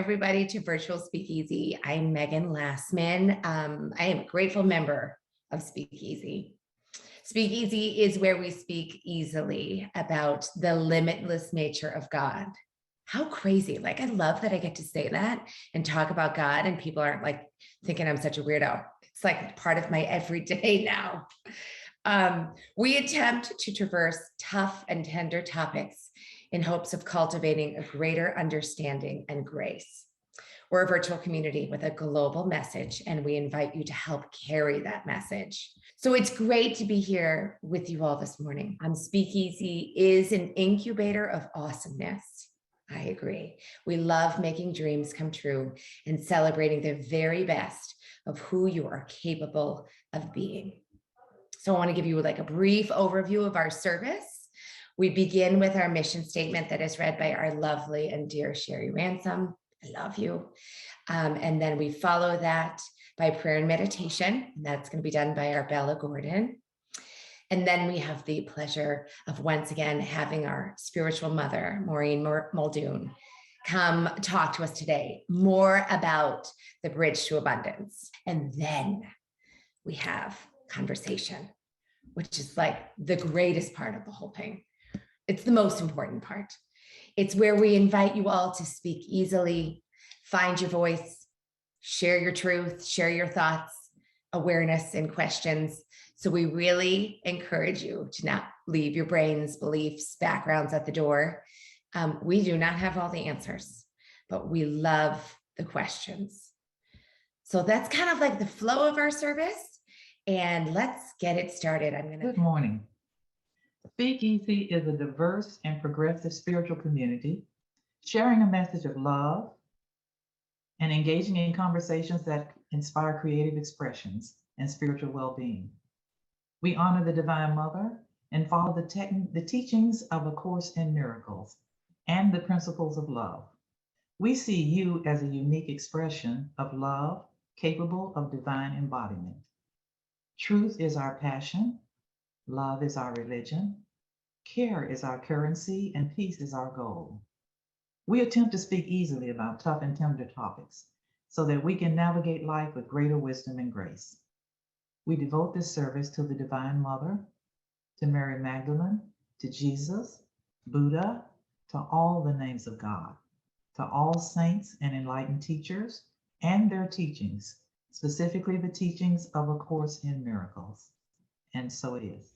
everybody, to Virtual Speakeasy. I'm Megan Lassman. I am a grateful member of Speakeasy. Speakeasy is where we speak easily about the limitless nature of God. How crazy. Like, I love that I get to say that and talk about God, and people aren't like thinking I'm such a weirdo. It's like part of my everyday now. We attempt to traverse tough and tender topics in hopes of cultivating a greater understanding and grace. We're a virtual community with a global message, and we invite you to help carry that message. So it's great to be here with you all this morning. Speakeasy is an incubator of awesomeness. I agree. We love making dreams come true and celebrating the very best of who you are capable of being. So I want to give you like a brief overview of our service. We begin with our mission statement that is read by our lovely and dear Sherry Ransom. I love you. And then we follow that by prayer and meditation. And that's going to be done by our Bella Gordon. And then we have the pleasure of once again having our spiritual mother, Maureen Muldoon, come talk to us today more about the bridge to abundance. And then we have conversation, which is like the greatest part of the whole thing. It's the most important part. It's where we invite you all to speak easily, find your voice, share your truth, share your thoughts, awareness, and questions. So we really encourage you to not leave your brains, beliefs, backgrounds at the door. We do not have all the answers, but we love the questions. So that's kind of like the flow of our service. And let's get it started. Good morning. Speakeasy is a diverse and progressive spiritual community sharing a message of love and engaging in conversations that inspire creative expressions and spiritual well-being. We honor the Divine Mother and follow the teachings of A Course in Miracles and the principles of love. We see you as a unique expression of love capable of divine embodiment. Truth is our passion, love is our religion, care is our currency, and peace is our goal. We attempt to speak easily about tough and tender topics so that we can navigate life with greater wisdom and grace. We devote this service to the Divine Mother, to Mary Magdalene, to Jesus, Buddha, to all the names of God, to all saints and enlightened teachers and their teachings, specifically the teachings of A Course in Miracles. And so it is.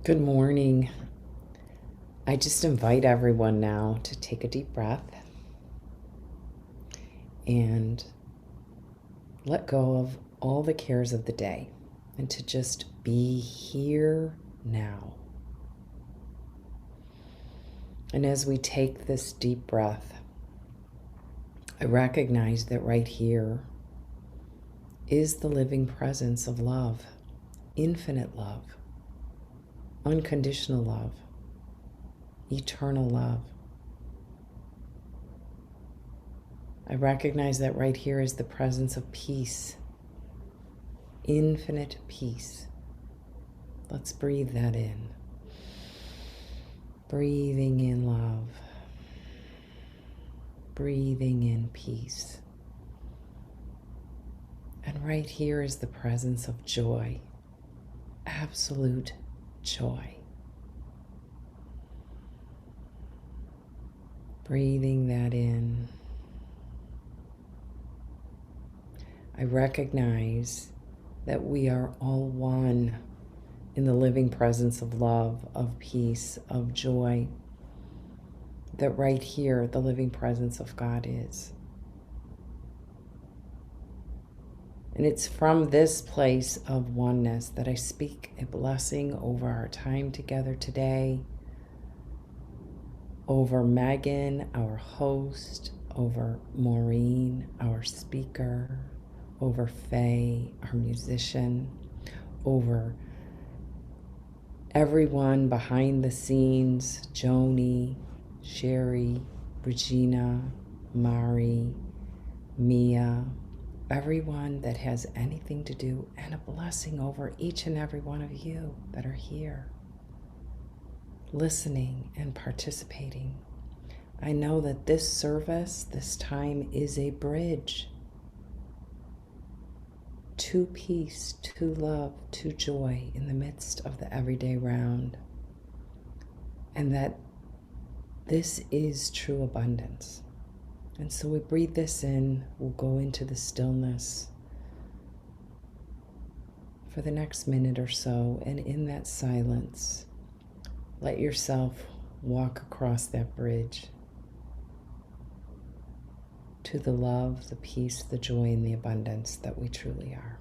Good morning. I just invite everyone now to take a deep breath and let go of all the cares of the day and to just be here now. And as we take this deep breath, I recognize that right here is the living presence of love, infinite love, unconditional love, eternal love. I recognize that right here is the presence of peace, infinite peace. Let's breathe that in. Breathing in love, breathing in peace. And right here is the presence of joy, absolute joy. Breathing that in. I recognize that we are all one in the living presence of love, of peace, of joy. That right here, the living presence of God is. And it's from this place of oneness that I speak a blessing over our time together today, over Megan, our host, over Maureen, our speaker, over Faye, our musician, over everyone behind the scenes, Joni, Sherry, Regina, Mari, Mia, everyone that has anything to do, and a blessing over each and every one of you that are here, listening and participating. I know that this service, this time, is a bridge to peace, to love, to joy in the midst of the everyday round. And that this is true abundance. And so we breathe this in, we'll go into the stillness for the next minute or so. And in that silence, let yourself walk across that bridge to the love, the peace, the joy, and the abundance that we truly are.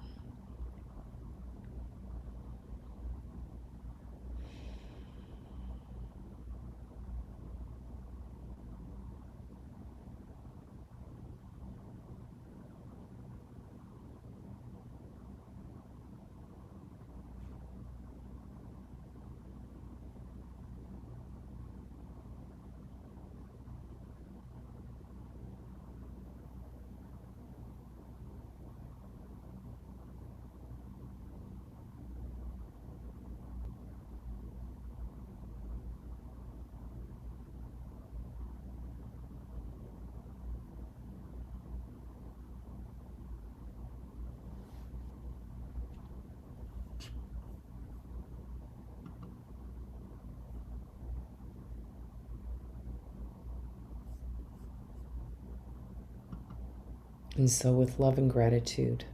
And so with love and gratitude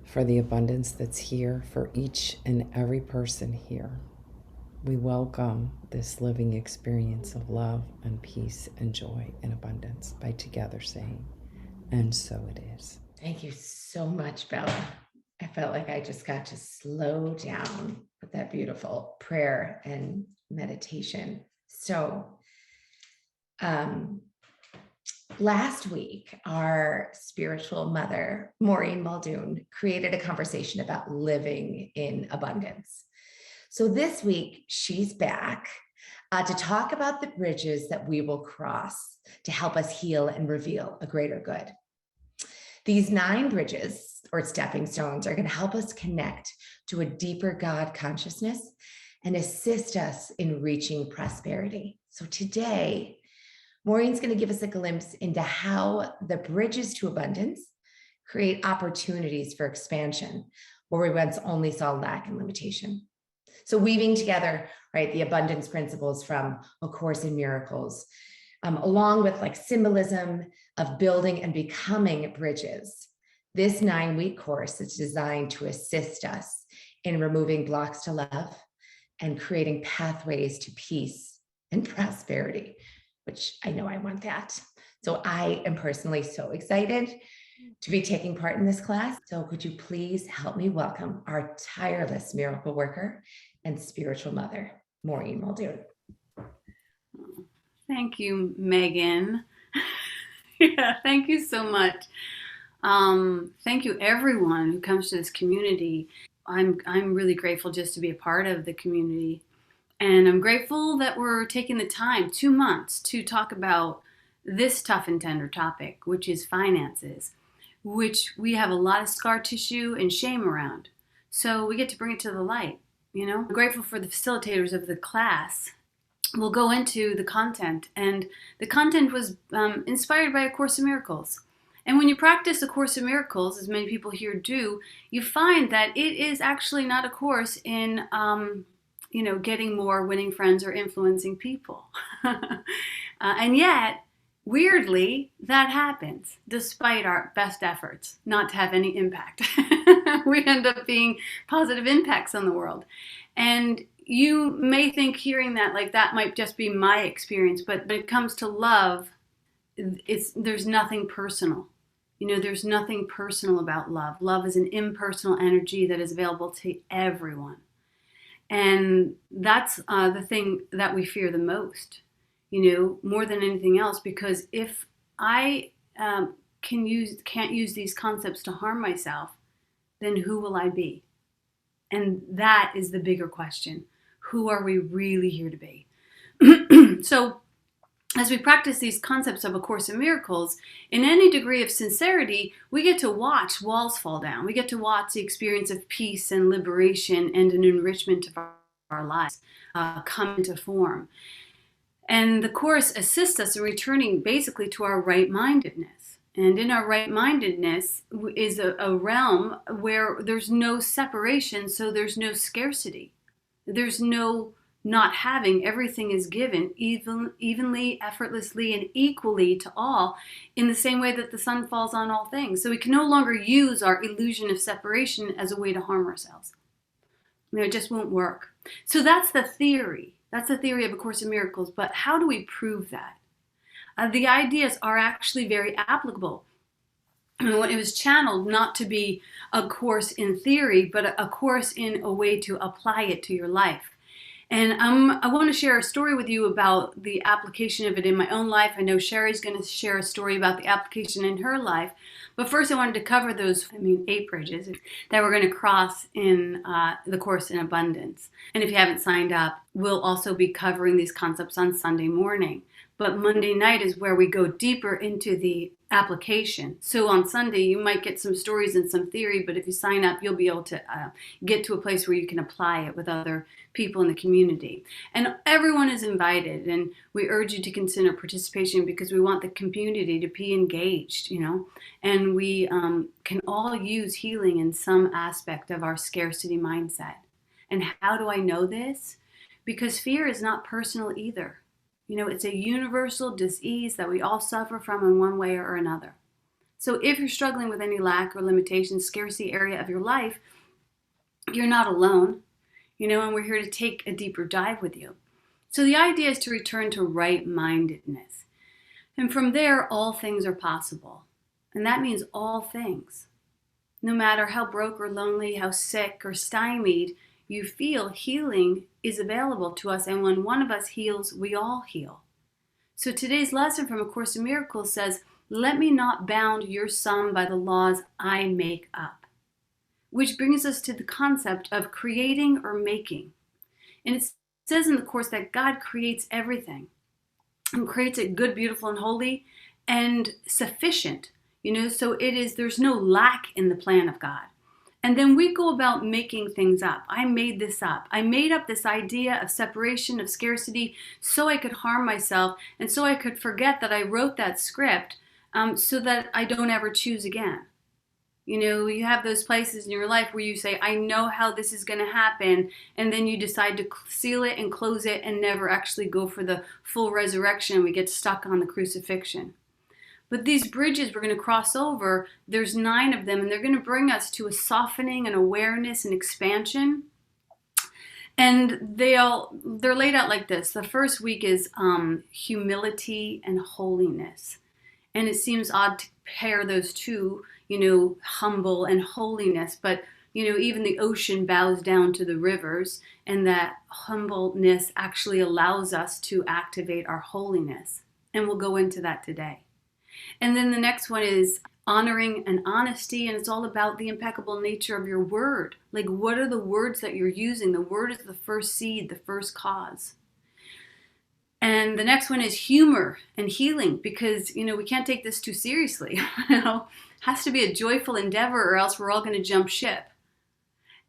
for the abundance that's here for each and every person here, we welcome this living experience of love and peace and joy and abundance by together saying, and so it is. Thank you so much, Bella. I felt like I just got to slow down with that beautiful prayer and meditation. So, last week, our spiritual mother, Maureen Muldoon, created a conversation about living in abundance. So this week, she's back to talk about the bridges that we will cross to help us heal and reveal a greater good. These 9 bridges or stepping stones are going to help us connect to a deeper God consciousness and assist us in reaching prosperity. So today, Maureen's going to give us a glimpse into how the bridges to abundance create opportunities for expansion where we once only saw lack and limitation. So weaving together, right, the abundance principles from A Course in Miracles, along with like symbolism of building and becoming bridges. This 9-week course is designed to assist us in removing blocks to love and creating pathways to peace and prosperity, which I know I want that. So I am personally so excited to be taking part in this class. So could you please help me welcome our tireless miracle worker and spiritual mother, Maureen Muldoon. Thank you, Megan. Yeah, thank you so much. Thank you, everyone who comes to this community. I'm really grateful just to be a part of the community. And I'm grateful that we're taking the time, 2 months, to talk about this tough and tender topic, which is finances, which we have a lot of scar tissue and shame around. So we get to bring it to the light, you know? I'm grateful for the facilitators of the class. We'll go into the content, and the content was inspired by A Course in Miracles. And when you practice A Course in Miracles, as many people here do, you find that it is actually not a course in getting more, winning friends, or influencing people. And yet, weirdly, that happens despite our best efforts not to have any impact. We end up being positive impacts on the world. And you may think hearing that, like, that might just be my experience, but when it comes to love, there's nothing personal. There's nothing personal about love. Love is an impersonal energy that is available to everyone. And that's the thing that we fear the most, more than anything else, because if I can't use these concepts to harm myself, then who will I be? And that is the bigger question. Who are we really here to be? So as we practice these concepts of A Course in Miracles, in any degree of sincerity, we get to watch walls fall down. We get to watch the experience of peace and liberation and an enrichment of our lives come into form. And the Course assists us in returning basically to our right-mindedness. And in our right-mindedness is a realm where there's no separation, so there's no scarcity. There's no not having. Everything is given evenly, effortlessly, and equally to all, in the same way that the sun falls on all things. So we can no longer use our illusion of separation as a way to harm ourselves. It just won't work. So that's the theory. That's the theory of A Course in Miracles. But how do we prove that? The ideas are actually very applicable. It was channeled not to be a course in theory, but a course in a way to apply it to your life. And I want to share a story with you about the application of it in my own life. I know Sherry's going to share a story about the application in her life. But first I wanted to cover those, 8 bridges that we're going to cross in the Course in Abundance. And if you haven't signed up, we'll also be covering these concepts on Sunday morning. But Monday night is where we go deeper into the application. So on Sunday, you might get some stories and some theory, but if you sign up, you'll be able to get to a place where you can apply it with other people in the community. And everyone is invited, and we urge you to consider participation because we want the community to be engaged, and we can all use healing in some aspect of our scarcity mindset. And how do I know this? Because fear is not personal either. It's a universal disease that we all suffer from in one way or another. So if you're struggling with any lack or limitation, scarcity area of your life, you're not alone, and we're here to take a deeper dive with you. So the idea is to return to right-mindedness. And from there, all things are possible. And that means all things. No matter how broke or lonely, how sick or stymied you feel, healing is available to us, and when one of us heals, we all heal. So today's lesson from A Course in Miracles says, "Let me not bound your sum by the laws I make up," which brings us to the concept of creating or making. And it says in the Course that God creates everything and creates it good, beautiful, and holy and sufficient. So there's no lack in the plan of God. And then we go about making things up. I made this up. I made up this idea of separation, of scarcity, so I could harm myself and so I could forget that I wrote that script so that I don't ever choose again. You have those places in your life where you say, I know how this is going to happen, and then you decide to seal it and close it and never actually go for the full resurrection. We get stuck on the crucifixion. But these bridges we're going to cross over, there's 9 of them, and they're going to bring us to a softening and awareness and expansion. And they're laid out like this. The first week is humility and holiness. And it seems odd to pair those two, humble and holiness. But, even the ocean bows down to the rivers, and that humbleness actually allows us to activate our holiness. And we'll go into that today. And then the next one is honoring and honesty, and it's all about the impeccable nature of your word. Like, what are the words that you're using? The word is the first seed, the first cause. And the next one is humor and healing, because, we can't take this too seriously. It has to be a joyful endeavor, or else we're all going to jump ship.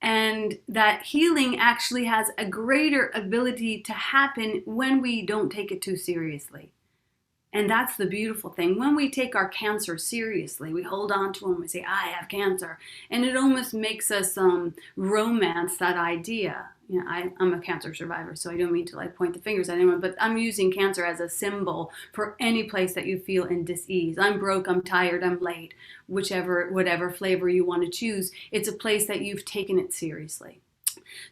And that healing actually has a greater ability to happen when we don't take it too seriously. And that's the beautiful thing. When we take our cancer seriously, we hold on to them, we say, I have cancer. And it almost makes us romance that idea. I'm a cancer survivor, so I don't mean to point the fingers at anyone, but I'm using cancer as a symbol for any place that you feel in dis-ease. I'm broke, I'm tired, I'm late, whatever flavor you want to choose. It's a place that you've taken it seriously.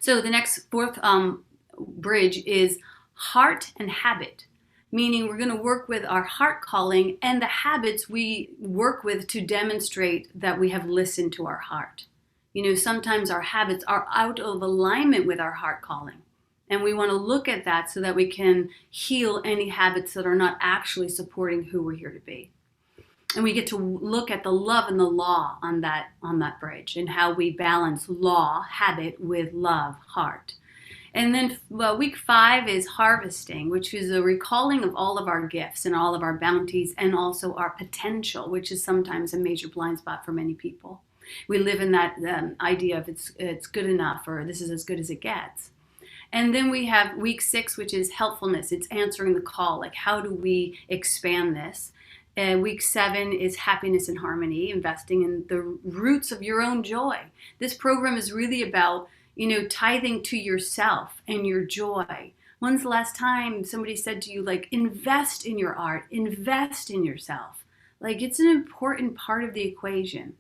So the next 4th bridge is heart and habit. Meaning we're going to work with our heart calling and the habits we work with to demonstrate that we have listened to our heart. Sometimes our habits are out of alignment with our heart calling. And we want to look at that so that we can heal any habits that are not actually supporting who we're here to be. And we get to look at the love and the law on that bridge, and how we balance law, habit, with love, heart. And then week 5 is harvesting, which is a recalling of all of our gifts and all of our bounties, and also our potential, which is sometimes a major blind spot for many people. We live in that idea of it's good enough, or this is as good as it gets. And then we have week 6, which is helpfulness. It's answering the call. Like, how do we expand this? Week 7 is happiness and harmony, investing in the roots of your own joy. This program is really about, tithing to yourself and your joy. When's the last time somebody said to you, like, invest in your art, invest in yourself? Like, it's an important part of the equation.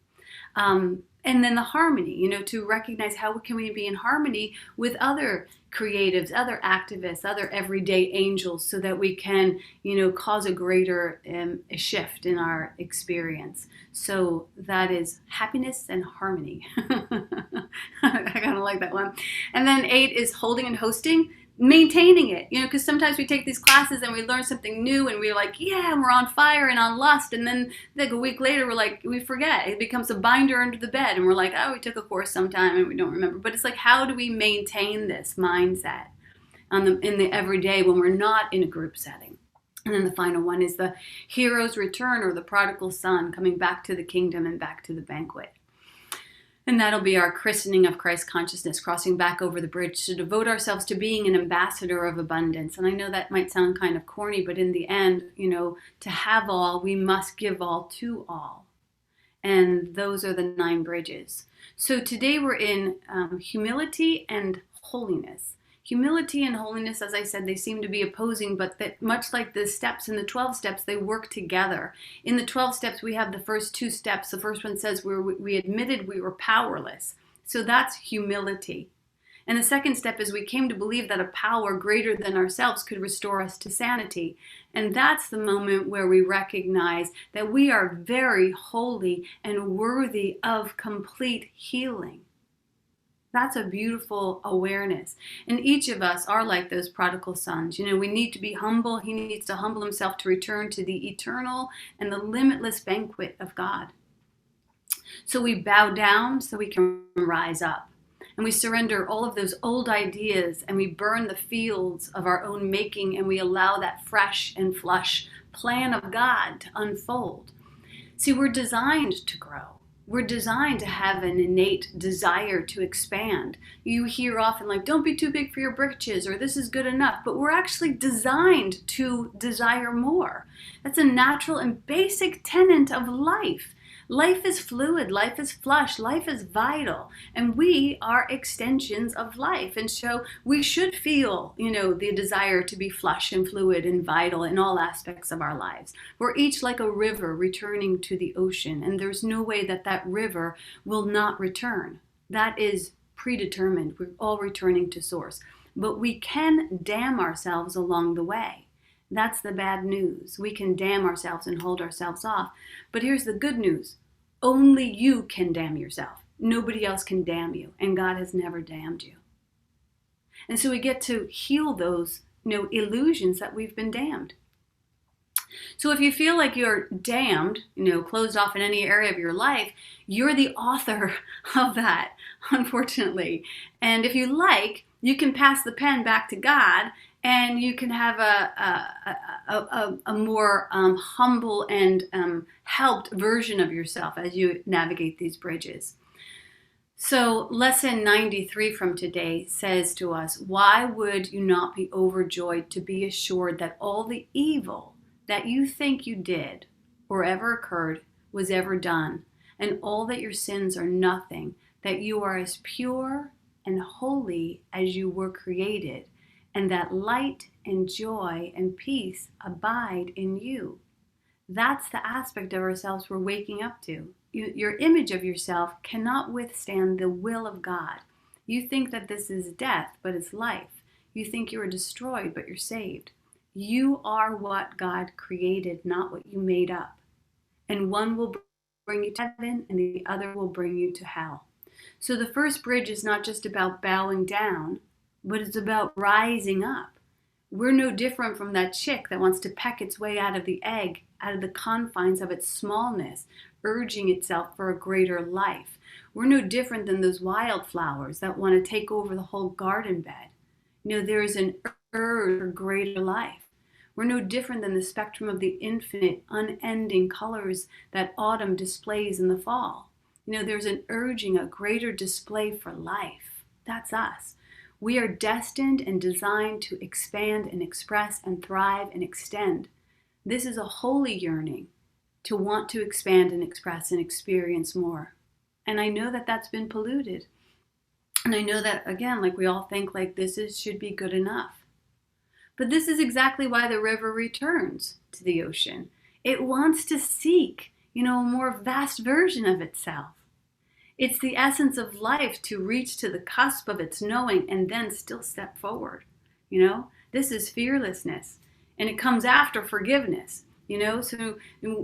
And then the harmony, to recognize how can we be in harmony with other creatives, other activists, other everyday angels, so that we can, cause a greater shift in our experience. So that is happiness and harmony. I kind of like that one. And then 8 is holding and hosting. Maintaining it, because sometimes we take these classes and we learn something new and we're like, yeah, we're on fire and on lust, and then like a week later we're like, we forget. It becomes a binder under the bed and we're like, oh, we took a course sometime and we don't remember. But it's like, how do we maintain this mindset in the everyday when we're not in a group setting? And then the final one is the hero's return, or the prodigal son coming back to the kingdom and back to the banquet. And that'll be our christening of Christ consciousness, crossing back over the bridge to devote ourselves to being an ambassador of abundance. And I know that might sound kind of corny, but in the end, to have all, we must give all to all. And those are the 9 bridges. So today we're in humility and holiness. Humility and holiness, as I said, they seem to be opposing, but that much like the steps in the 12 steps, they work together. In the 12 steps, we have the first 2 steps. The first one says we admitted we were powerless. So that's humility. And the second step is we came to believe that a power greater than ourselves could restore us to sanity. And that's the moment where we recognize that we are very holy and worthy of complete healing. That's a beautiful awareness. And each of us are like those prodigal sons. We need to be humble. He needs to humble himself to return to the eternal and the limitless banquet of God. So we bow down so we can rise up. And we surrender all of those old ideas, and we burn the fields of our own making, and we allow that fresh and flush plan of God to unfold. See, we're designed to grow. We're designed to have an innate desire to expand. You hear often like, don't be too big for your britches, or this is good enough, but we're actually designed to desire more. That's a natural and basic tenet of life. Life is fluid, life is flush, life is vital, and we are extensions of life. And so we should feel, the desire to be flush and fluid and vital in all aspects of our lives. We're each like a river returning to the ocean, and there's no way that that river will not return. That is predetermined. We're all returning to source. But we can dam ourselves along the way. That's the bad news. We can damn ourselves and hold ourselves off. But here's the good news. Only you can damn yourself. Nobody else can damn you. And God has never damned you. And so we get to heal those, illusions that we've been damned. So if you feel like you're damned, closed off in any area of your life, you're the author of that, unfortunately. And if you like, you can pass the pen back to God, and you can have a more humble and helped version of yourself as you navigate these bridges. So lesson 93 from today says to us, why would you not be overjoyed to be assured that all the evil that you think you did or ever occurred was ever done, and all that your sins are nothing, that you are as pure and holy as you were created, and that light and joy and peace abide in you. That's the aspect of ourselves we're waking up to. Your image of yourself cannot withstand the will of God. You think that this is death, but it's life. You think you are destroyed, but you're saved. You are what God created, not what you made up. And one will bring you to heaven, and the other will bring you to hell. So the first bridge is not just about bowing down, but it's about rising up. We're no different from that chick that wants to peck its way out of the egg, out of the confines of its smallness, urging itself for a greater life. We're no different than those wildflowers that want to take over the whole garden bed. There is an urge for greater life. We're no different than the spectrum of the infinite, unending colors that autumn displays in the fall. There's an urging, a greater display for life. That's us. We are destined and designed to expand and express and thrive and extend. This is a holy yearning to want to expand and express and experience more. And I know that that's been polluted. And I know that, again, like we all think like should be good enough. But this is exactly why the river returns to the ocean. It wants to seek, a more vast version of itself. It's the essence of life to reach to the cusp of its knowing and then still step forward. This is fearlessness. And it comes after forgiveness. So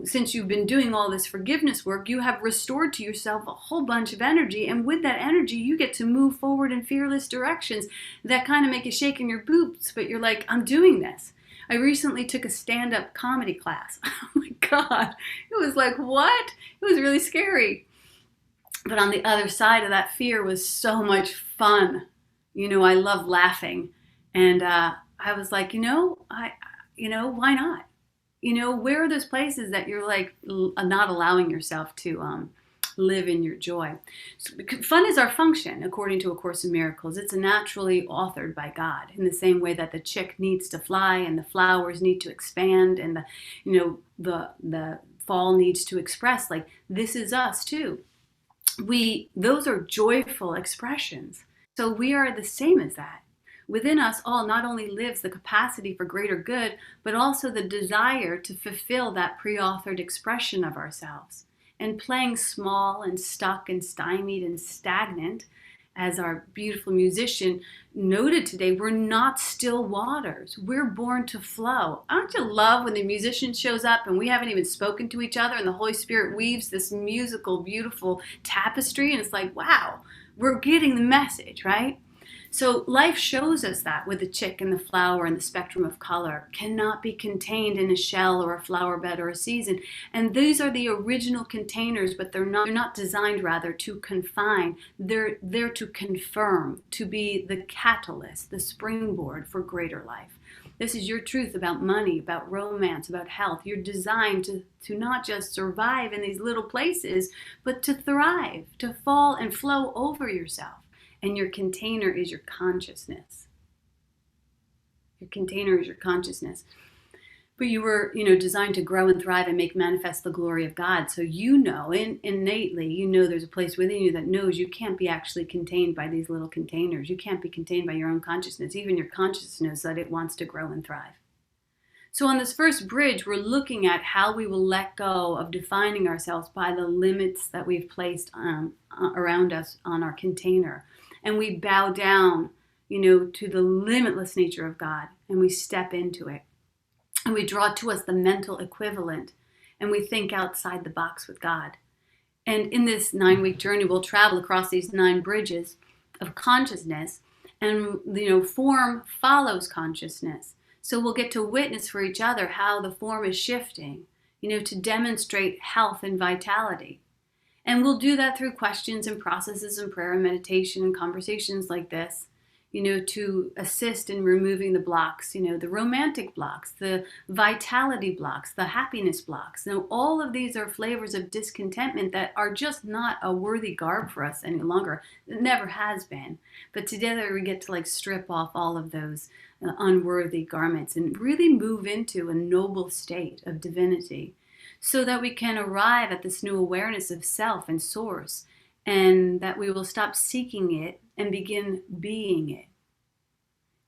since you've been doing all this forgiveness work, you have restored to yourself a whole bunch of energy. And with that energy, you get to move forward in fearless directions that kind of make you shake in your boots. But you're like, I'm doing this. I recently took a stand-up comedy class. Oh my God. It was like, what? It was really scary. But on the other side of that fear was so much fun. I love laughing. And I was like, why not? Where are those places that you're like not allowing yourself to live in your joy? So, fun is our function, according to A Course in Miracles. It's naturally authored by God, in the same way that the chick needs to fly and the flowers need to expand and the fall needs to express. Like, this is us too. Those are joyful expressions. So we are the same as that. Within us all not only lives the capacity for greater good, but also the desire to fulfill that pre-authored expression of ourselves. And playing small and stuck and stymied and stagnant, as our beautiful musician noted today, we're not still waters. We're born to flow. Don't you love when the musician shows up and we haven't even spoken to each other and the Holy Spirit weaves this musical, beautiful tapestry, and it's like, wow, we're getting the message, right? So life shows us that with the chick and the flower and the spectrum of color cannot be contained in a shell or a flower bed or a season. And these are the original containers, but they're not designed rather to confine. They're there to confirm, to be the catalyst, the springboard for greater life. This is your truth about money, about romance, about health. You're designed to not just survive in these little places, but to thrive, to fall and flow over yourself. And your container is your consciousness. Your container is your consciousness. But you were, designed to grow and thrive and make manifest the glory of God. So innately, there's a place within you that knows you can't be actually contained by these little containers. You can't be contained by your own consciousness. Even your consciousness knows that it wants to grow and thrive. So on this first bridge, we're looking at how we will let go of defining ourselves by the limits that we've placed around us on our container. And we bow down, to the limitless nature of God, and we step into it. And we draw to us the mental equivalent, and we think outside the box with God. And in this 9-week journey, we'll travel across these 9 bridges of consciousness, and, form follows consciousness. So we'll get to witness for each other how the form is shifting, to demonstrate health and vitality. And we'll do that through questions and processes and prayer and meditation and conversations like this, to assist in removing the blocks, the romantic blocks, the vitality blocks, the happiness blocks. Now, all of these are flavors of discontentment that are just not a worthy garb for us any longer. It never has been. But together we get to strip off all of those unworthy garments and really move into a noble state of divinity, so that we can arrive at this new awareness of self and source, and that we will stop seeking it and begin being it.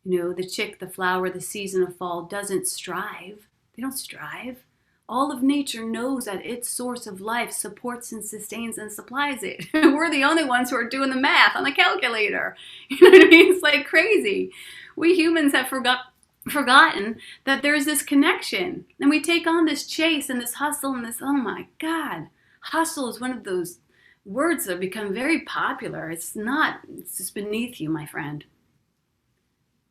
The chick, the flower, the season of fall doesn't strive. They don't strive. All of nature knows that its source of life supports and sustains and supplies it. We're the only ones who are doing the math on the calculator. You know what I mean? It's like crazy. We humans have forgotten that there's this connection, and we take on this chase and this hustle and this, oh my God, hustle is one of those words that have become very popular. It's just beneath you, my friend.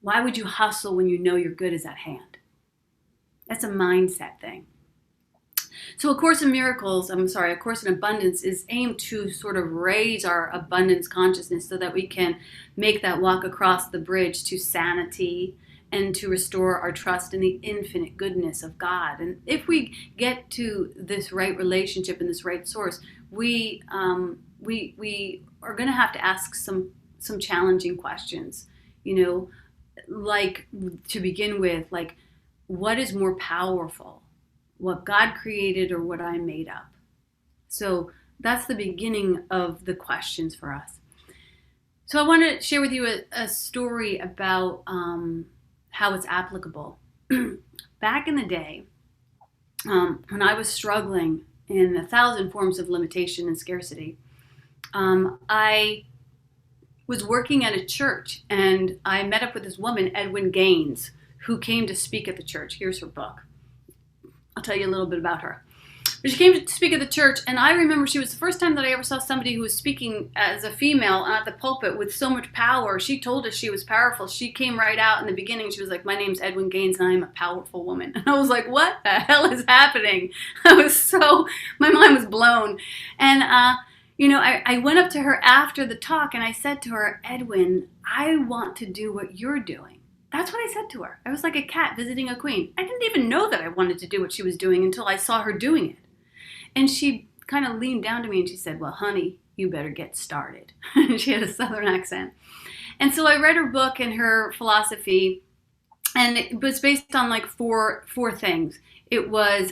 Why would you hustle when you know your good is at hand? That's a mindset thing. So A Course in Abundance is aimed to sort of raise our abundance consciousness so that we can make that walk across the bridge to sanity and to restore our trust in the infinite goodness of God. And if we get to this right relationship and this right source, we are going to have to ask some challenging questions. like to begin with, like what is more powerful, what God created or what I made up? So that's the beginning of the questions for us. So I want to share with you a story about how it's applicable. Back in the day, when I was struggling in 1,000 forms of limitation and scarcity, I was working at a church, and I met up with this woman, Edwin Gaines, who came to speak at the church. Here's her book. I'll tell you a little bit about her. But she came to speak at the church, and I remember she was the first time that I ever saw somebody who was speaking as a female at the pulpit with so much power. She told us she was powerful. She came right out in the beginning. She was like, "My name's Edwin Gaines, and I'm a powerful woman." And I was like, what the hell is happening? My mind was blown. And, I went up to her after the talk, and I said to her, "Edwin, I want to do what you're doing." That's what I said to her. I was like a cat visiting a queen. I didn't even know that I wanted to do what she was doing until I saw her doing it. And she kind of leaned down to me and she said, "Well, honey, you better get started." She had a Southern accent. And so I read her book and her philosophy, and it was based on like four things. It was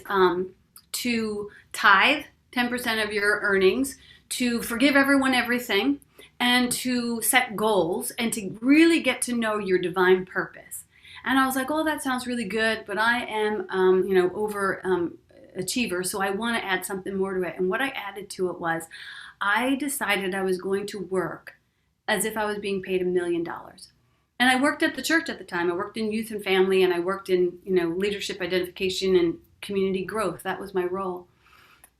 to tithe 10% of your earnings, to forgive everyone everything, and to set goals, and to really get to know your divine purpose. And I was like, "Oh, that sounds really good, but I am, achiever, so I want to add something more to it." And what I added to it was, I decided I was going to work as if I was being paid $1 million. And I worked at the church at the time. I worked in youth and family, and I worked in, leadership identification and community growth. That was my role.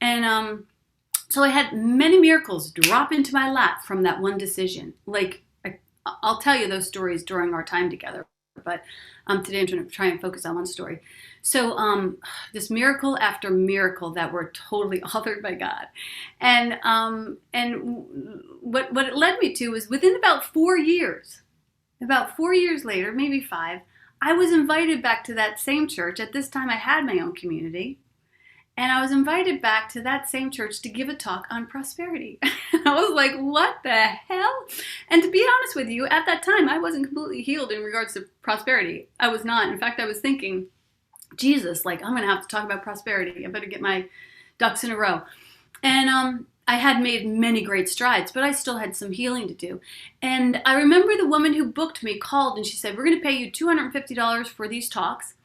And so I had many miracles drop into my lap from that one decision. Like, I'll tell you those stories during our time together, but today I'm going to try and focus on one story. So this miracle after miracle that were totally authored by God. And what it led me to was within about 4 years later, maybe 5, I was invited back to that same church. At this time, I had my own community. And I was invited back to that same church to give a talk on prosperity. And I was like, what the hell? And to be honest with you, at that time, I wasn't completely healed in regards to prosperity. I was not. In fact, I was thinking, Jesus, like, I'm going to have to talk about prosperity. I better get my ducks in a row. And I had made many great strides, but I still had some healing to do. And I remember the woman who booked me called, and she said, "We're going to pay you $250 for these talks.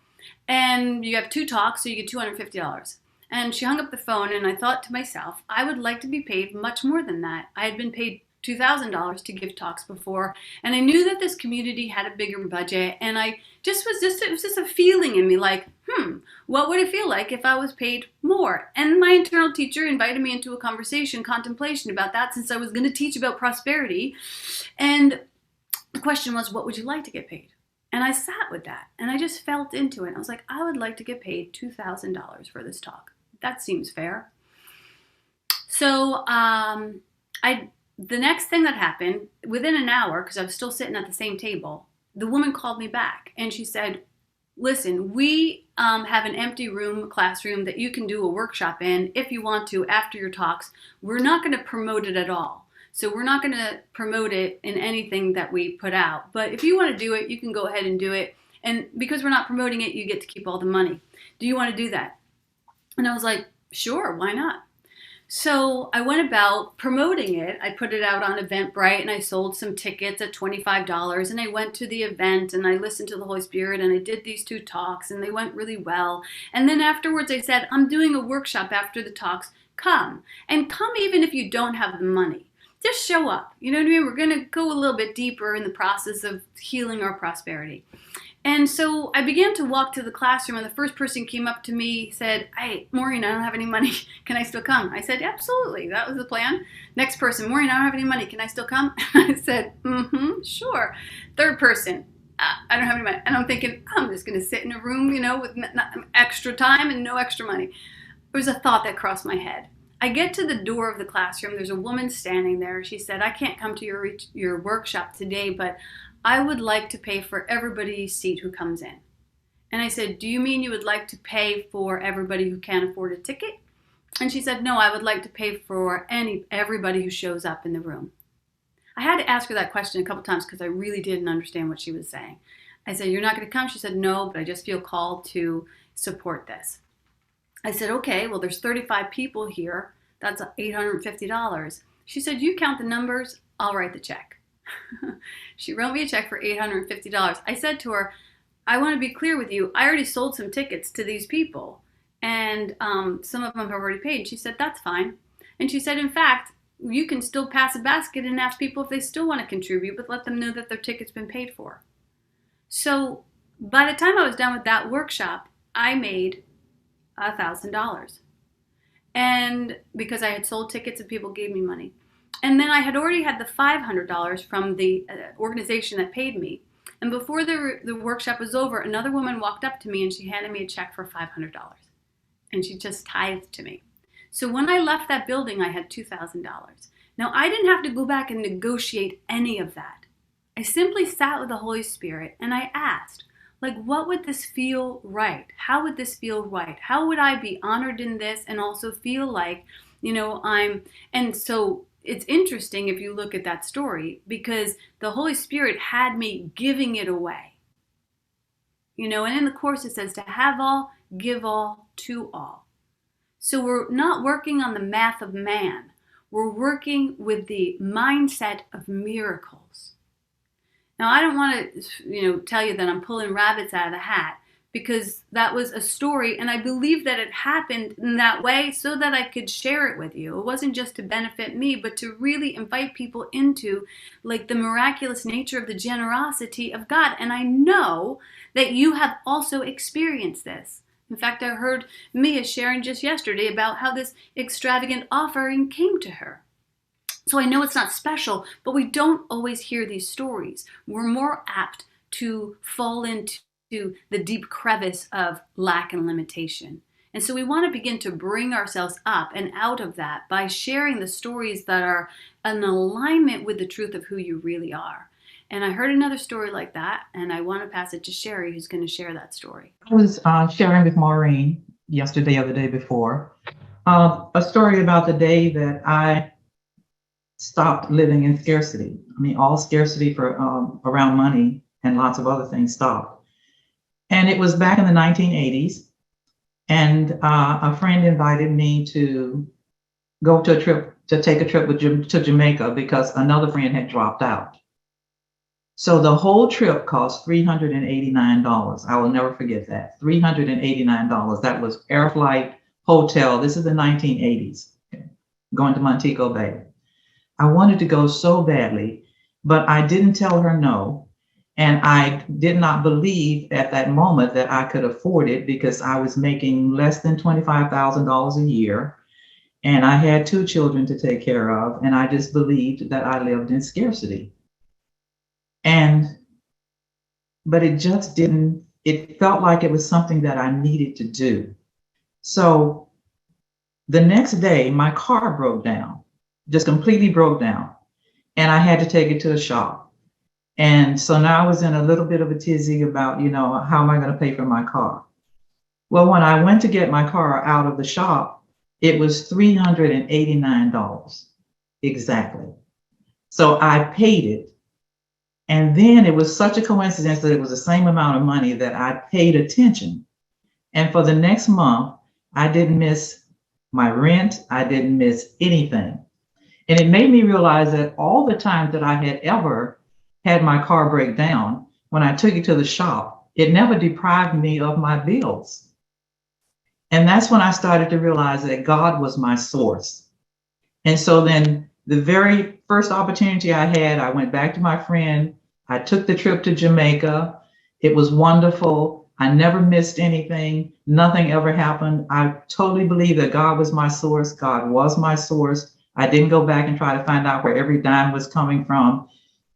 And you have 2 talks, so you get $250. And she hung up the phone, and I thought to myself, I would like to be paid much more than that. I had been paid $2,000 to give talks before, and I knew that this community had a bigger budget, and it was just a feeling in me like, what would it feel like if I was paid more? And my internal teacher invited me into a contemplation about that, since I was going to teach about prosperity. And the question was, what would you like to get paid? And I sat with that, and I just felt into it. I was like, I would like to get paid $2,000 for this talk. That seems fair. So the next thing that happened, within an hour, because I was still sitting at the same table, the woman called me back, and she said, "Listen, we have an empty classroom that you can do a workshop in if you want to after your talks. We're not going to promote it at all. So we're not going to promote it in anything that we put out. But if you want to do it, you can go ahead and do it. And because we're not promoting it, you get to keep all the money. Do you want to do that?" And I was like, sure, why not? So I went about promoting it. I put it out on Eventbrite, and I sold some tickets at $25. And I went to the event, and I listened to the Holy Spirit, and I did these 2 talks, and they went really well. And then afterwards I said, "I'm doing a workshop after the talks. Come. And come even if you don't have the money. Just show up." You know what I mean? We're going to go a little bit deeper in the process of healing our prosperity. And so I began to walk to the classroom, and the first person came up to me, said, "Hey, Maureen, I don't have any money. Can I still come?" I said, "Absolutely. That was the plan." Next person, "Maureen, I don't have any money. Can I still come?" I said, "Sure." Third person, "I don't have any money." And I'm thinking, I'm just going to sit in a room, with extra time and no extra money. There was a thought that crossed my head. I get to the door of the classroom. There's a woman standing there. She said, "I can't come to your workshop today, but I would like to pay for everybody's seat who comes in." And I said, "Do you mean you would like to pay for everybody who can't afford a ticket?" And she said, "No, I would like to pay for everybody who shows up in the room." I had to ask her that question a couple times because I really didn't understand what she was saying. I said, "You're not going to come?" She said, "No, but I just feel called to support this." I said, "Okay, well, there's 35 people here. That's $850. She said, "You count the numbers, I'll write the check." She wrote me a check for $850. I said to her, "I want to be clear with you. I already sold some tickets to these people, and some of them have already paid." She said, "That's fine." And she said, "In fact, you can still pass a basket and ask people if they still want to contribute, but let them know that their ticket's been paid for." So by the time I was done with that workshop, I made $1,000. And because I had sold tickets and people gave me money. And then I had already had the $500 from the organization that paid me. And before the workshop was over, another woman walked up to me and she handed me a check for $500. And she just tithed to me. So when I left that building, I had $2,000. Now, I didn't have to go back and negotiate any of that. I simply sat with the Holy Spirit and I asked, like, what would this feel right? How would this feel right? How would I be honored in this and also feel like, and so it's interesting if you look at that story because the Holy Spirit had me giving it away. And in the Course it says to have all, give all, to all. So we're not working on the math of man. We're working with the mindset of miracles. Now, I don't want to, tell you that I'm pulling rabbits out of the hat because that was a story and I believe that it happened in that way so that I could share it with you. It wasn't just to benefit me, but to really invite people into like the miraculous nature of the generosity of God. And I know that you have also experienced this. In fact, I heard Mia sharing just yesterday about how this extravagant offering came to her. So I know it's not special, but we don't always hear these stories. We're more apt to fall into the deep crevice of lack and limitation. And so we want to begin to bring ourselves up and out of that by sharing the stories that are in alignment with the truth of who you really are. And I heard another story like that, and I want to pass it to Sherry, who's going to share that story. I was sharing with Maureen yesterday or the day before a story about the day that I stopped living in scarcity. I mean, all scarcity for around money and lots of other things stopped. And it was back in the 1980s. And a friend invited me to go to take a trip to Jamaica because another friend had dropped out. So the whole trip cost $389. I will never forget that. $389. That was air flight, hotel. This is the 1980s, going to Montego Bay. I wanted to go so badly, but I didn't tell her no. And I did not believe at that moment that I could afford it because I was making less than $25,000 a year. And I had 2 children to take care of. And I just believed that I lived in scarcity. But it just didn't, it felt like it was something that I needed to do. So the next day, my car broke down, just completely broke down. And I had to take it to a shop. And so now I was in a little bit of a tizzy about, how am I going to pay for my car? Well, when I went to get my car out of the shop, it was $389 exactly. So I paid it. And then it was such a coincidence that it was the same amount of money that I paid attention. And for the next month, I didn't miss my rent. I didn't miss anything. And it made me realize that all the time that I had ever had my car break down, when I took it to the shop, it never deprived me of my bills. And that's when I started to realize that God was my source. And so then the very first opportunity I had, I went back to my friend. I took the trip to Jamaica. It was wonderful. I never missed anything. Nothing ever happened. I totally believe that God was my source. God was my source. I didn't go back and try to find out where every dime was coming from.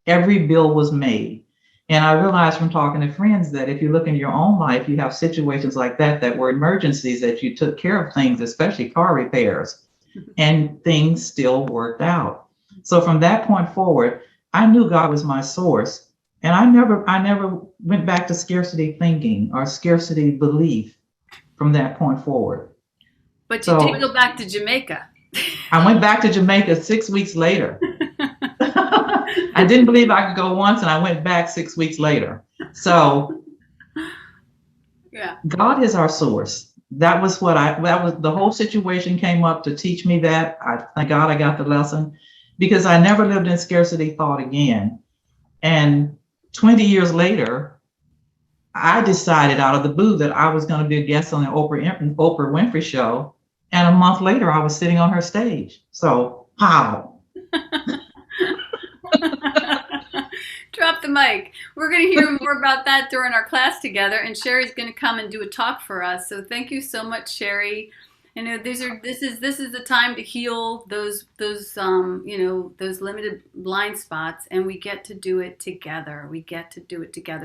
Every bill was made. And I realized from talking to friends that if you look in your own life, you have situations like that were emergencies, that you took care of things, especially car repairs, and things still worked out. So from that point forward, I knew God was my source. And I never went back to scarcity thinking or scarcity belief from that point forward. But you did go back to Jamaica. I went back to Jamaica 6 weeks later. I didn't believe I could go once, and I went back 6 weeks later. So Yeah. God is our source. That was the whole situation came up to teach me that. Thank God I got the lesson, because I never lived in scarcity thought again. And 20 years later, I decided out of the blue that I was going to be a guest on the Oprah Winfrey show. And a month later, I was sitting on her stage. So, how? Drop the mic. We're going to hear more about that during our class together, and Sherry's going to come and do a talk for us. So thank you so much, Sherry. This is the time to heal those limited blind spots, and we get to do it together.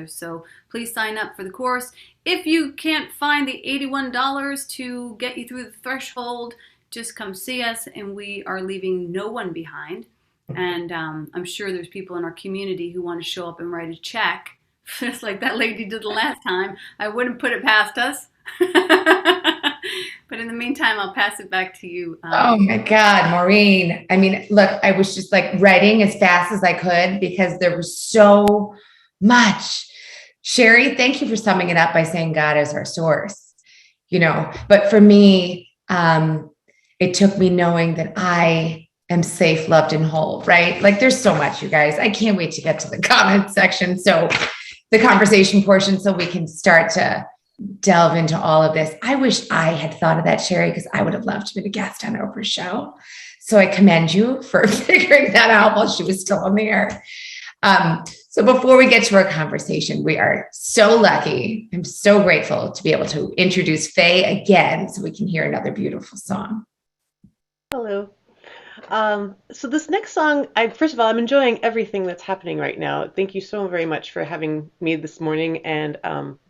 So please sign up for the course. If you can't find the $81 to get you through the threshold, just come see us, and we are leaving no one behind. And I'm sure there's people in our community who want to show up and write a check, just like that lady did the last time. I wouldn't put it past us. But in the meantime, I'll pass it back to you. Oh my God, Maureen. I mean, look, I was just like writing as fast as I could because there was so much. Sherry, thank you for summing it up by saying God is our source, but for me, it took me knowing that I am safe, loved, and whole, right? Like there's so much, you guys. I can't wait to get to the comment section. So the conversation portion, so we can start to delve into all of this. I wish I had thought of that, Sherry, because I would have loved to be a guest on Oprah's show. So I commend you for figuring that out while she was still on the air. So before we get to our conversation, we are so lucky. I'm so grateful to be able to introduce Faye again so we can hear another beautiful song. Hello. So this next song, first of all, I'm enjoying everything that's happening right now. Thank you so very much for having me this morning, and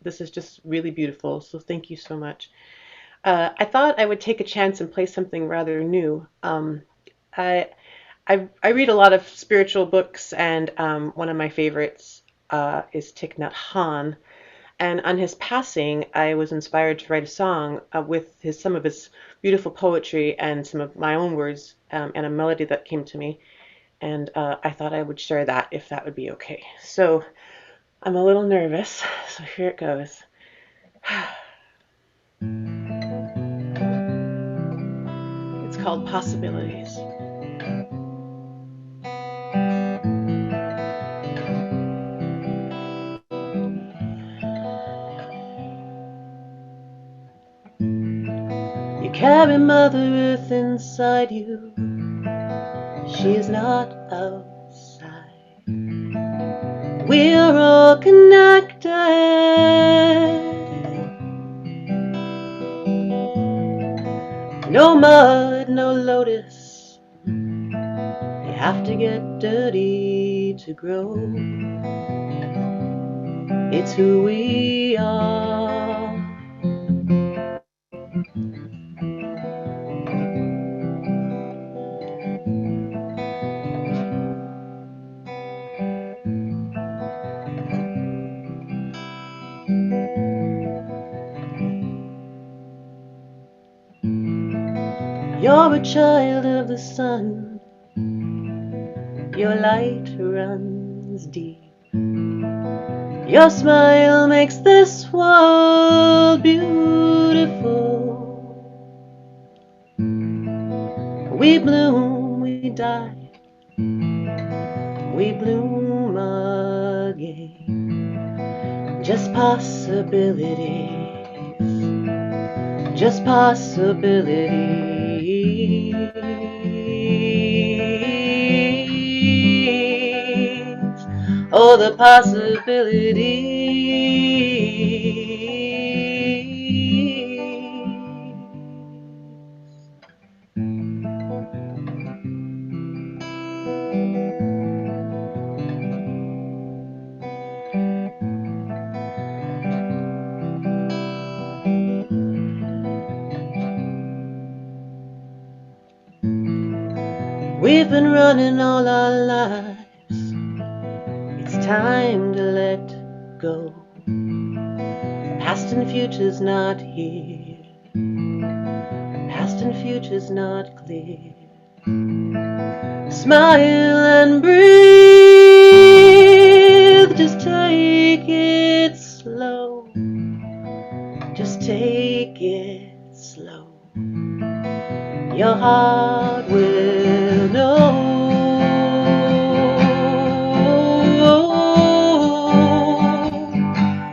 this is just really beautiful, so thank you so much. I thought I would take a chance and play something rather new. I read a lot of spiritual books, and one of my favorites is Thich Nhat Hanh. And on his passing, I was inspired to write a song with some of his beautiful poetry and some of my own words and a melody that came to me. And I thought I would share that if that would be okay. So I'm a little nervous, so here it goes. It's called Possibilities. You carry Mother Earth inside you. She is not outside. We are all connected. No mud, no lotus. You have to get dirty to grow. It's who we are. You're a child of the sun. Your light runs deep. Your smile makes this world beautiful. We bloom, we die, we bloom again. Just possibilities, just possibilities. Oh, the We've been running all our lives. It's time to let go. Past and future's not here. Past and future's not clear. Smile and breathe. Just take it slow. Just take it slow. Your heart will know.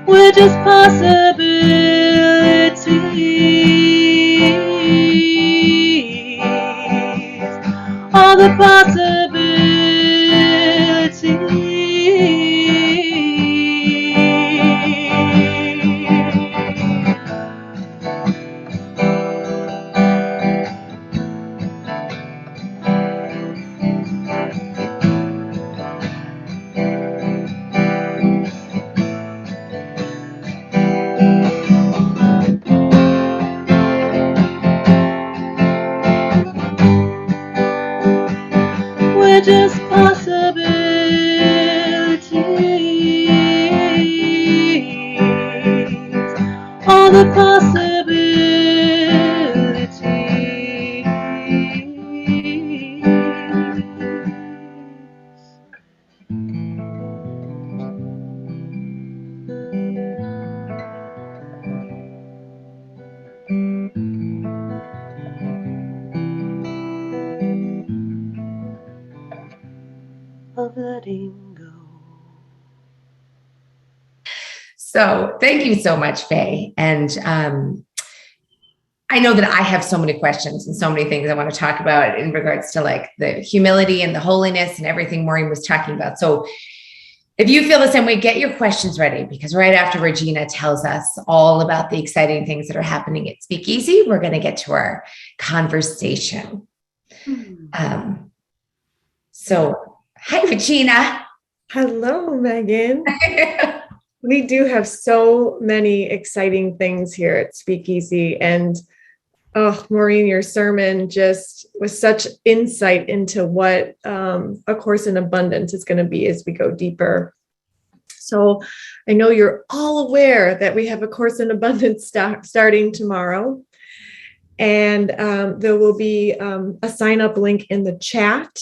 We're just possibilities. All the we're just possibilities. All the possibilities. Of letting go. So thank you so much, Faye. And I know that I have so many questions and so many things I want to talk about in regards to like the humility and the holiness and everything Maureen was talking about. So if you feel the same way, get your questions ready, because right after Regina tells us all about the exciting things that are happening at Speakeasy, we're going to get to our conversation. So hi, Regina. Hello, Megan. We do have so many exciting things here at Speakeasy. And oh, Maureen, your sermon just was such insight into what A Course in Abundance is going to be as we go deeper. So I know you're all aware that we have A Course in Abundance starting tomorrow. And there will be a sign-up link in the chat.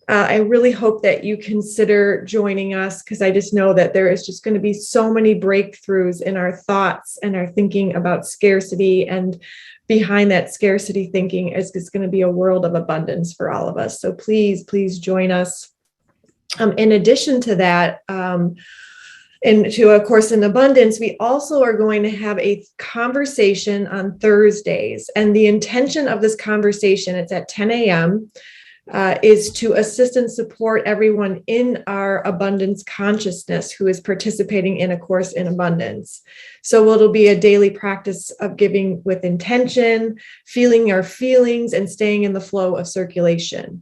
I really hope that you consider joining us, because I just know that there is just going to be so many breakthroughs in our thoughts and our thinking about scarcity. And behind that scarcity thinking is going to be a world of abundance for all of us. So please, please join us. In addition to that, into A Course in Abundance, we also are going to have a conversation on Thursdays. And the intention of this conversation, it's at 10 a.m., is to assist and support everyone in our abundance consciousness who is participating in A Course in Abundance. So it'll be a daily practice of giving with intention, feeling our feelings, and staying in the flow of circulation.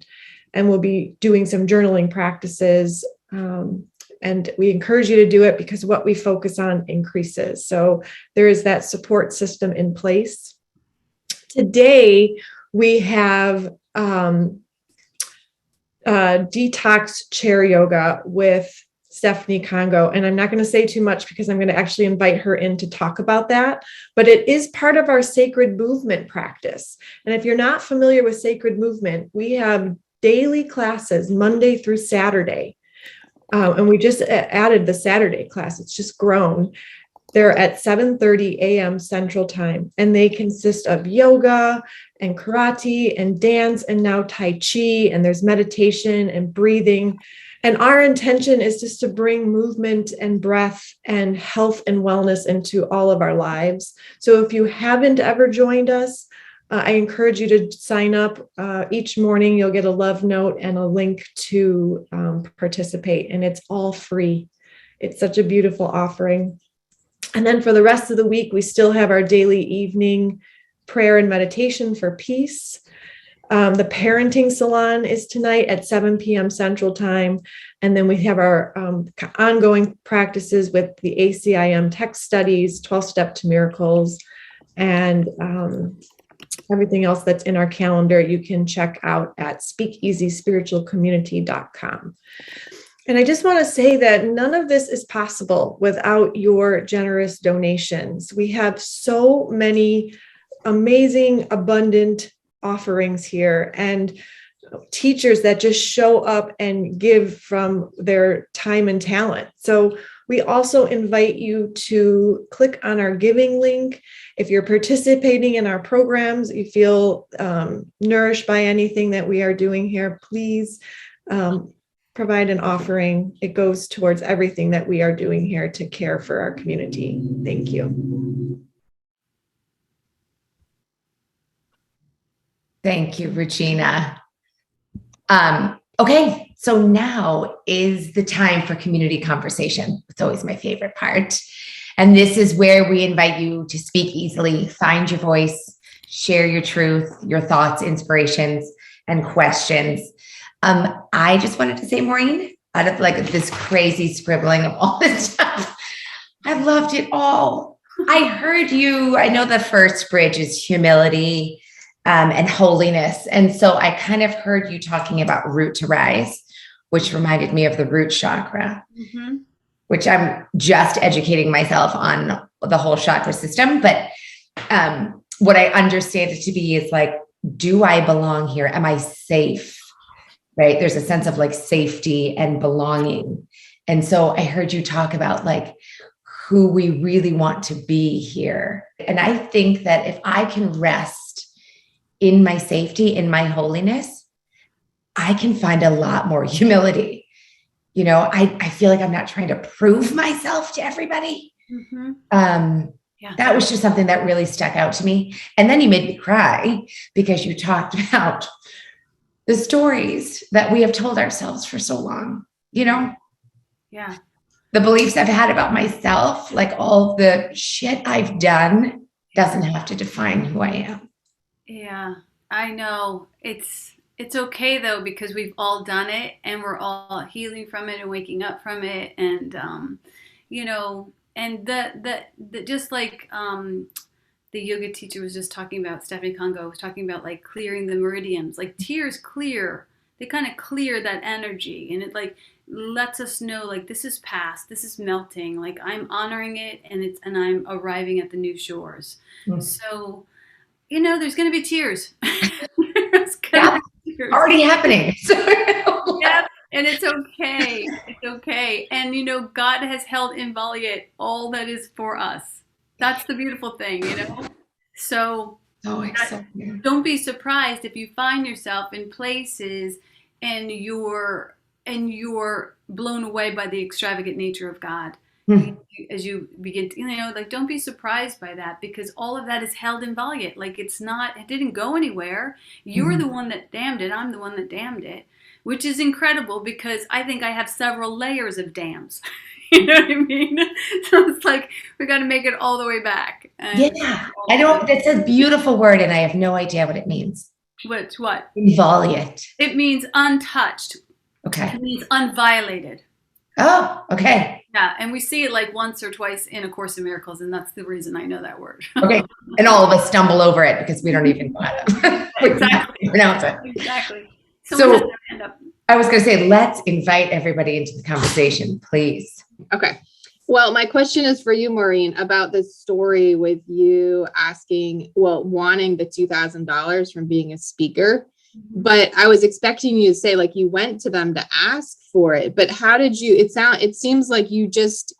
And we'll be doing some journaling practices. And we encourage you to do it because what we focus on increases. So there is that support system in place. Today, we have detox chair yoga with Stephanie Congo. And I'm not going to say too much because I'm going to actually invite her in to talk about that. But it is part of our sacred movement practice. And if you're not familiar with sacred movement, we have daily classes Monday through Saturday. And we just added the Saturday class. It's just grown. They're at 7:30 a.m. Central Time, and they consist of yoga and karate and dance and now Tai Chi, and there's meditation and breathing. And our intention is just to bring movement and breath and health and wellness into all of our lives. So if you haven't ever joined us, I encourage you to sign up. Each morning, you'll get a love note and a link to participate, and it's all free. It's such a beautiful offering. And then for the rest of the week, we still have our daily evening prayer and meditation for peace. The parenting salon is tonight at 7 p.m. Central Time. And then we have our ongoing practices with the ACIM text studies, 12-step to miracles, and everything else that's in our calendar. You can check out at speakeasyspiritualcommunity.com. And I just want to say that none of this is possible without your generous donations. We have so many amazing, abundant offerings here. And teachers that just show up and give from their time and talent. So we also invite you to click on our giving link. If you're participating in our programs, you feel nourished by anything that we are doing here, please provide an offering. It goes towards everything that we are doing here to care for our community. Thank you. Thank you, Regina. Okay, so now is the time for community conversation. It's always my favorite part. And this is where we invite you to speak easily, find your voice, share your truth, your thoughts, inspirations, and questions. I just wanted to say, Maureen, out of like this crazy scribbling of all this stuff, I loved it all. I heard you. I know the first bridge is humility and holiness. And so I kind of heard you talking about root to rise, which reminded me of the root chakra, which I'm just educating myself on the whole chakra system. But what I understand it to be is like, do I belong here? Am I safe? Right? There's a sense of like safety and belonging. And so I heard you talk about like who we really want to be here. And I think that if I can rest in my safety, in my holiness, I can find a lot more humility. You know, I feel like I'm not trying to prove myself to everybody. That was just something that really stuck out to me. And then you made me cry because you talked about the stories that we have told ourselves for so long, you know? Yeah. The beliefs I've had about myself, like all the shit I've done doesn't have to define who I am. Yeah, I know. It's okay though, because we've all done it and we're all healing from it and waking up from it. And, you know, and the just like, the yoga teacher was just talking about, Stephanie Congo was talking about like clearing the meridians, like tears clear, they kind of clear that energy. And it like lets us know like, this is past, this is melting, like I'm honoring it and I'm arriving at the new shores. So, you know, there's going to be tears. Tears. Already happening. Yeah, and it's okay. It's okay. And, you know, God has held inviolate all that is for us. That's the beautiful thing, you know? So don't be surprised if you find yourself in places and you're blown away by the extravagant nature of God. As you begin to, you know, like, don't be surprised by that, because all of that is held inviolate. Like it didn't go anywhere. You're the one that damned it. I'm the one that damned it, which is incredible because I think I have several layers of dams. You know what I mean? So it's like, we got to make it all the way back. That's a beautiful word and I have no idea what it means. What? Inviolate. It means untouched. Okay. It means unviolated. Oh, okay. Yeah, and we see it like once or twice in A Course in Miracles, and that's the reason I know that word. Okay, and all of us stumble over it because we don't even know how to pronounce it. Exactly. So I was going to say, let's invite everybody into the conversation, please. Okay. Well, my question is for you, Maureen, about this story with you wanting the $2,000 from being a speaker. But I was expecting you to say like you went to them to ask for it. But how did you, it seems like you just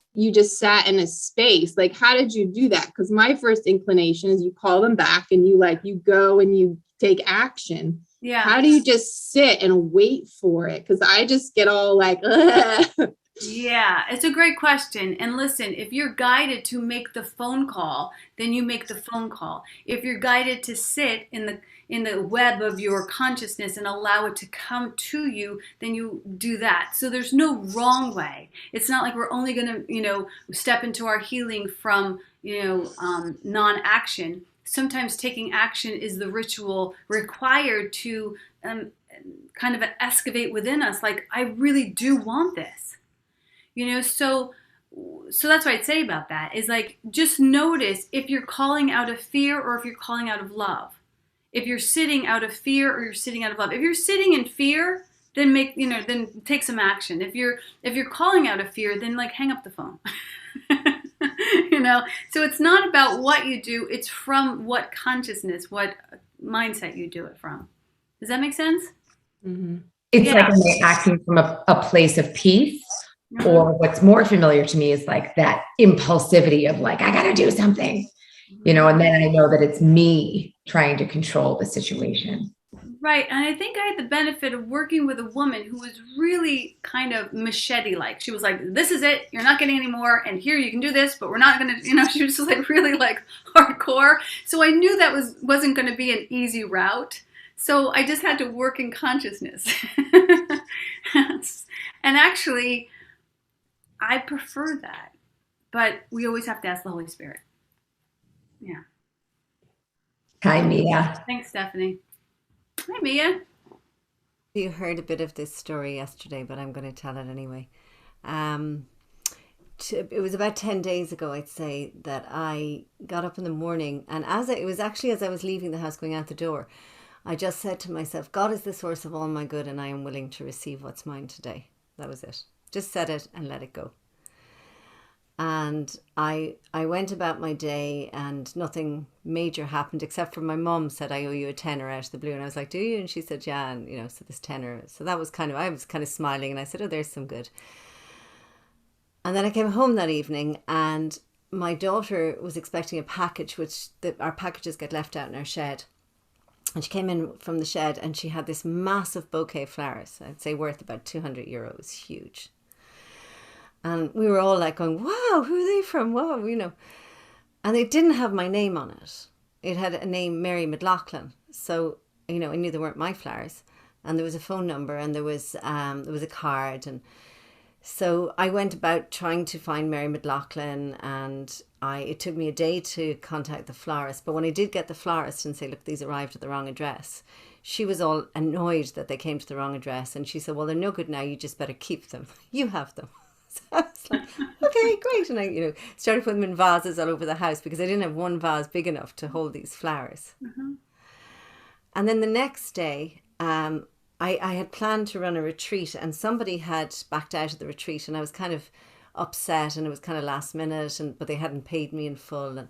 sat in a space. Like, how did you do that? Because my first inclination is you call them back and you go and you take action. Yeah. How do you just sit and wait for it? Because I just get all like, ugh. Yeah, it's a great question. And listen, if you're guided to make the phone call, then you make the phone call. If you're guided to sit in the web of your consciousness and allow it to come to you, then you do that. So there's no wrong way. It's not like we're only going to, step into our healing from, non-action. Sometimes taking action is the ritual required to kind of excavate within us. Like, I really do want this. So that's what I'd say about that is like, just notice if you're calling out of fear or if you're calling out of love. If you're sitting out of fear or you're sitting out of love. If you're sitting in fear, then then take some action. If you're calling out of fear, then like hang up the phone. So it's not about what you do, it's from what consciousness, what mindset you do it from. Does that make sense? It's Yeah. like, am I acting from a place of peace? Or what's more familiar to me is like that impulsivity of like, I got to do something, and then I know that it's me trying to control the situation. Right. And I think I had the benefit of working with a woman who was really kind of machete-like. She was like, this is it. You're not getting any more. And here you can do this, but we're not going to, she was just like really like hardcore. So I knew that wasn't going to be an easy route. So I just had to work in consciousness. And actually, I prefer that. But we always have to ask the Holy Spirit. Yeah. Hi, Mia. Thanks, Stephanie. Hi, Mia. You heard a bit of this story yesterday, but I'm going to tell it anyway. It was about 10 days ago, I'd say, that I got up in the morning, and it was actually as I was leaving the house going out the door, I just said to myself, God is the source of all my good, and I am willing to receive what's mine today. That was it. Just said it and let it go. And I went about my day, and nothing major happened except for my mum said, I owe you a tenner out of the blue. And I was like, do you? And she said, yeah. And, so this tenner. So that was I was kind of smiling, and I said, oh, there's some good. And then I came home that evening, and my daughter was expecting a package, our packages get left out in our shed. And she came in from the shed, and she had this massive bouquet of flowers, I'd say worth about €200, huge. And we were all like going, wow, who are they from? Wow, And they didn't have my name on it. It had a name, Mary McLaughlin. So, I knew they weren't my flowers. And there was a phone number, and there was a card. And so I went about trying to find Mary McLaughlin, and it took me a day to contact the florist. But when I did get the florist and say, look, these arrived at the wrong address, she was all annoyed that they came to the wrong address. And she said, well, they're no good now. You just better keep them. You have them. So I was like, okay, great. And I, started putting them in vases all over the house because I didn't have one vase big enough to hold these flowers. Mm-hmm. And then the next day, I had planned to run a retreat, and somebody had backed out of the retreat, and I was kind of upset, and it was kind of last minute, but they hadn't paid me in full. And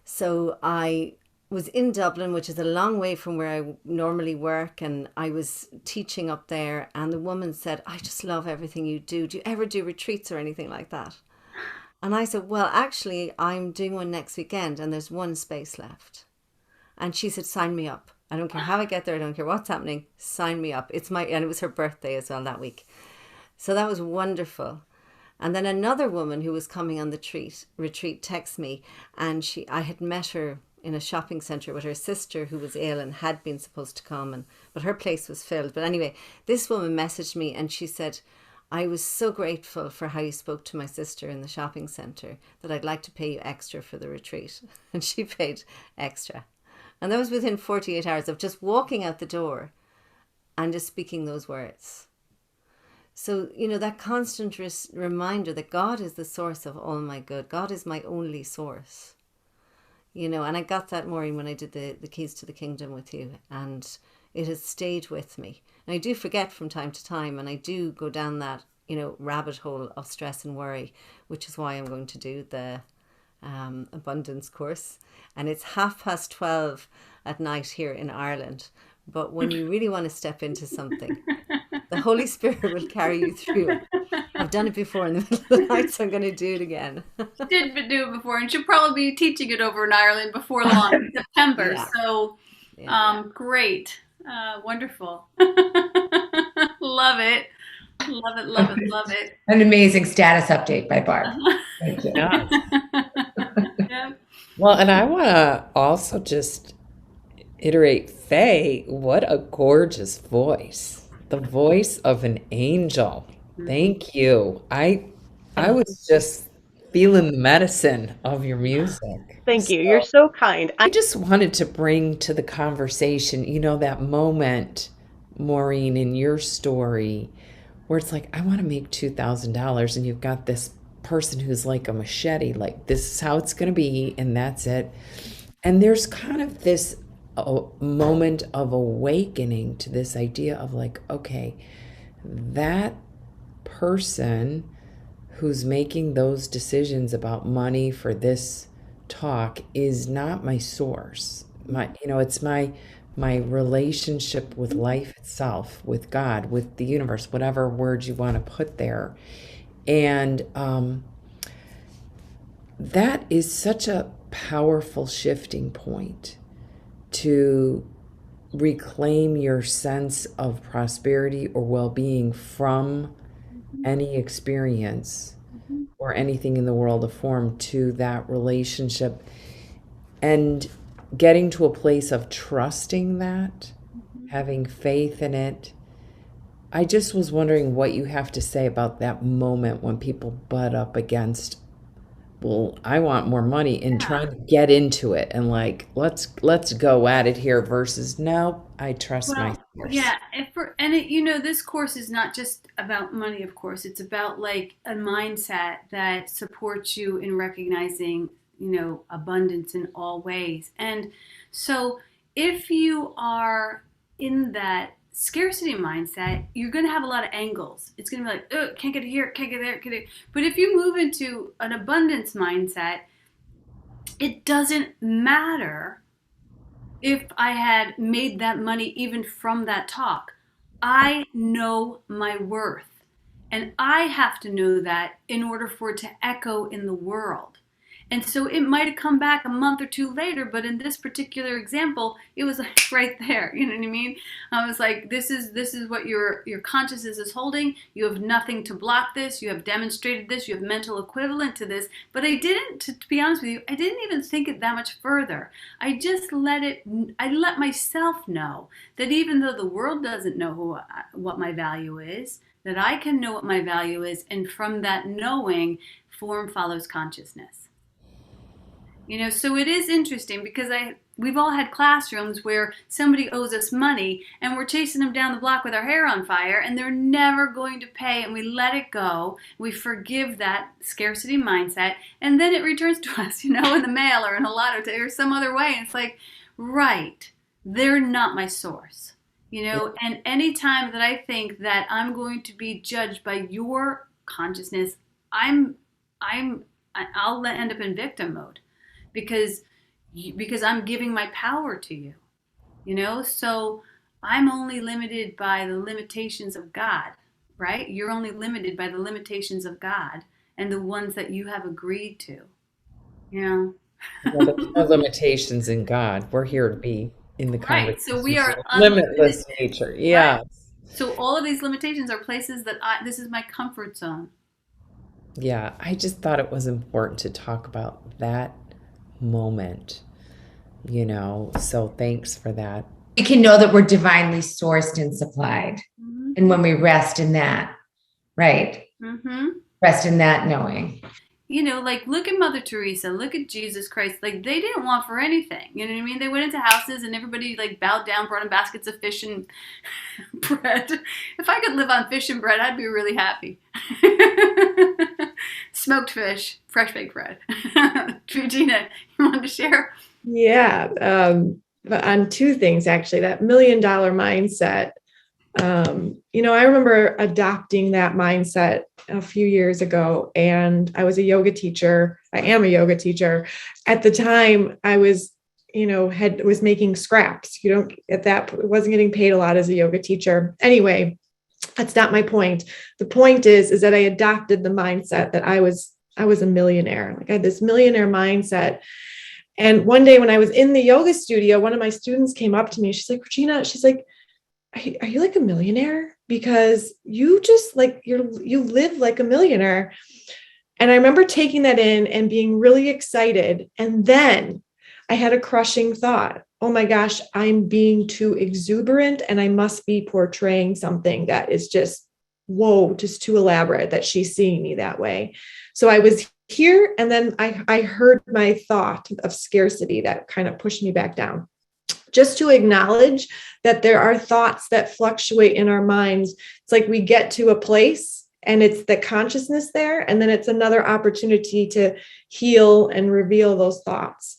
so I was in Dublin, which is a long way from where I normally work, and I was teaching up there, and the woman said, I just love everything you do. Do you ever do retreats or anything like that? And I said, well, actually, I'm doing one next weekend, and there's one space left. And she said, sign me up. I don't care how I get there. I don't care what's happening. Sign me up. And it was her birthday as well that week. So that was wonderful. And then another woman who was coming on the retreat texted me, and I had met her in a shopping centre with her sister who was ill and had been supposed to come, but her place was filled. But anyway, this woman messaged me, and she said, I was so grateful for how you spoke to my sister in the shopping centre that I'd like to pay you extra for the retreat. And she paid extra. And that was within 48 hours of just walking out the door and just speaking those words. So, that constant reminder that God is the source of all my good. God is my only source. And I got that, Maureen, when I did the Keys to the Kingdom with you. And it has stayed with me. And I do forget from time to time, and I do go down that, rabbit hole of stress and worry, which is why I'm going to do the abundance course. And it's 12:30 at night here in Ireland. But when you really want to step into something, the Holy Spirit will carry you through it. I've done it before in the middle of the night, so I'm going to do it again. Did do it before, and she'll probably be teaching it over in Ireland before long, in September. Yeah. So, great. Wonderful. Love it. Love it, love it, love it. An amazing status update by Barb. Thank you. Yeah. Yeah. Well, and I want to also just iterate, Faye, what a gorgeous voice. The voice of an angel. Thank you. I was just feeling the medicine of your music. Thank you. You're so kind. I just wanted to bring to the conversation, that moment, Maureen, in your story where it's like, I want to make $2,000, and you've got this person who's like a machete, like this is how it's going to be, and that's it. And there's kind of this moment of awakening to this idea of like, okay, that person who's making those decisions about money for this talk is not my source. It's my my relationship with life itself, with God, with the universe, whatever words you want to put there. And that is such a powerful shifting point to reclaim your sense of prosperity or well-being from any experience or anything in the world of form to that relationship, and getting to a place of trusting that, having faith in it. I just was wondering what you have to say about that moment when people butt up against, well, I want more money, and trying to get into it and like, let's go at it here versus no, I trust my source. Yeah, this course is not just about money, of course. It's about like a mindset that supports you in recognizing, abundance in all ways. And so if you are in that scarcity mindset, you're going to have a lot of angles. It's going to be like, oh, can't get it here, can't get it there, can't get it. But if you move into an abundance mindset, it doesn't matter if I had made that money even from that talk. I know my worth, and I have to know that in order for it to echo in the world. And so it might have come back a month or two later, but in this particular example, it was like right there. You know what I mean? I was like, this is what your consciousness is holding. You have nothing to block this. You have demonstrated this. You have mental equivalent to this. But I didn't, to be honest with you, I didn't even think it that much further. I just let myself know that even though the world doesn't know what my value is, that I can know what my value is. And from that knowing, form follows consciousness. So it is interesting because we've all had classrooms where somebody owes us money and we're chasing them down the block with our hair on fire and they're never going to pay, and we let it go. We forgive that scarcity mindset, and then it returns to us, in the mail or in a lotto or some other way. And it's like, right, they're not my source, and anytime that I think that I'm going to be judged by your consciousness, I'll end up in victim mode. Because I'm giving my power to you, so I'm only limited by the limitations of God, right? You're only limited by the limitations of God and the ones that you have agreed to, Well, there's no limitations in God. We're here to be in the conversation. Right, so we are limitless nature. Yeah. Right? So all of these limitations are places that this is my comfort zone. Yeah, I just thought it was important to talk about that moment, so thanks for that. We can know that we're divinely sourced and supplied. Mm-hmm. And when we rest in that, right? Mm-hmm. Rest in that knowing. Like look at Mother Teresa, look at Jesus Christ. Like they didn't want for anything. You know what I mean? They went into houses and everybody like bowed down, brought in baskets of fish and bread. If I could live on fish and bread, I'd be really happy. Smoked fish, fresh baked bread. Regina, you want to share? Yeah, on two things actually. That $1 million mindset. I remember adopting that mindset a few years ago, and I was a yoga teacher. I am a yoga teacher. At the time, I was, was making scraps. Wasn't getting paid a lot as a yoga teacher. Anyway, that's not my point. The point is that I adopted the mindset that I was a millionaire. Like I had this millionaire mindset. And one day when I was in the yoga studio, one of my students came up to me. She's like, Regina, are you like a millionaire? Because you just like, you live like a millionaire. And I remember taking that in and being really excited. And then I had a crushing thought. Oh my gosh, I'm being too exuberant and I must be portraying something that is just, just too elaborate that she's seeing me that way. So I was here, and then I heard my thought of scarcity that kind of pushed me back down. Just to acknowledge that there are thoughts that fluctuate in our minds. It's like we get to a place and it's the consciousness there, and then it's another opportunity to heal and reveal those thoughts.